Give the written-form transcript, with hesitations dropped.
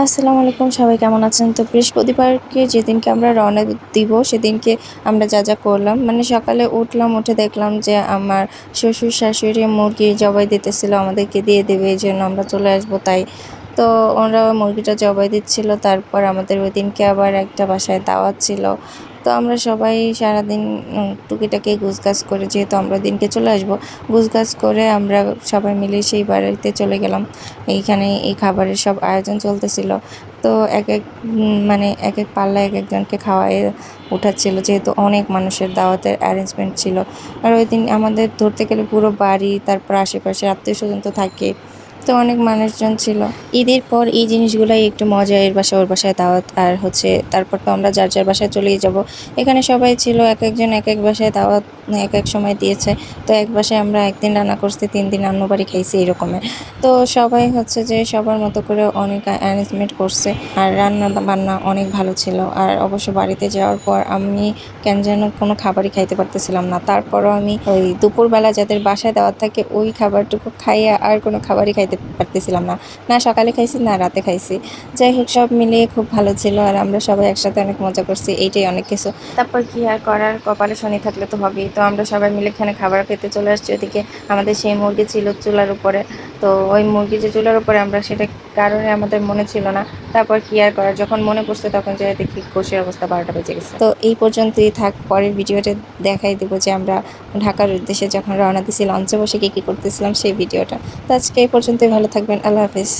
আসসালামু আলাইকুম, সবাই কেমন আছেন? তো বৃহস্পতিবারকে যেদিনকে আমরা রওনা দিব সেদিনকে আমরা যা যা করলাম, মানে সকালে উঠলাম, উঠে দেখলাম যে আমার শ্বশুর শাশুড়ি মুরগি জবাই দিতেছিল, আমাদেরকে দিয়ে দেবে এই জন্য আমরা চলে আসবো তাই। তো ওরা মুরগিটা জবাই দিচ্ছিল। তারপর আমাদের ওই দিনকে আবার একটা বাসায় দাওয়াত ছিল। তো আমরা সবাই সারাদিন টুকিটাকি গুছগাছ করে, যেহেতু আমরা দিনকে চলে আসবো, গুছগাছ করে আমরা সবাই মিলে সেই বাড়িতে চলে গেলাম। এইখানে এই খাবারের সব আয়োজন চলতেছিল। তো মানে এক এক পাল্লায় এক একজনকে খাওয়াই উঠাচ্ছিল, যেহেতু অনেক মানুষের দাওয়াতের অ্যারেঞ্জমেন্ট ছিল। আর ওই দিন আমাদের ধরতে গেলে পুরো বাড়ি, তারপর আশেপাশে আত্মীয় স্বজন তো থাকে, তো অনেক মানুষজন ছিল। ঈদের পর এই জিনিসগুলাই একটু মজা, এর বাসায় ওর বাসায় দাওয়াত, আর তারপর তো আমরা যার যার বাসায় চলেই যাব। এখানে সবাই ছিল, এক একজন এক এক বাসায় দাওয়াত এক এক সময় দিয়েছে। তো এক বাসায় আমরা একদিন রান্না করছি, 3 দিন অন্য বাড়ি খাইছি এরকমের। তো সবাই যে সবার মতো করে অনেক অ্যারেঞ্জমেন্ট করছে, আর রান্না বান্না অনেক ভালো ছিল। আর অবশ্য বাড়িতে যাওয়ার পর আমি কেন যেন কোনো খাবারই খাইতে পারতেছিলাম না। তারপরও আমি ওই দুপুরবেলা যাদের বাসায় দাওয়াত থাকে ওই খাবারটুকু খাইয়া আর কোনো খাবারই খাইতে পারতেছিলাম না। না সকালে খাইছি, না রাতে খাইছি। যাই হোক, সব মিলিয়ে খুব ভালো ছিল, আর আমরা সবাই একসাথে অনেক মজা করছি, এইটাই অনেক কিছু। তারপর কি আর করার, কপালে শনি থাকলে তো হবেই। তো আমরা সবাই মিলে এখানে খাবার খেতে চলে আসছি। ওদিকে আমাদের সেই মুরগি ছিল চুলার উপরে। তো ওই মুরগি যে চুলার উপরে, আমরা সেটা কারণে আমাদের মনে ছিল না। তারপর কি আর করার, যখন মনে পড়ছে তখন যে দেখি কোষের অবস্থা 12টা বেজে গেছে। তো এই পর্যন্তই থাক, পরের ভিডিওতে দেখাই দেবো যে আমরা ঢাকার উদ্দেশ্যে যখন রওনা দিছি লঞ্চে বসে কী কী করতেছিলাম সেই ভিডিওটা। তো আজকে এই পর্যন্তই, ভালো থাকবেন, আল্লাহ হাফিজ।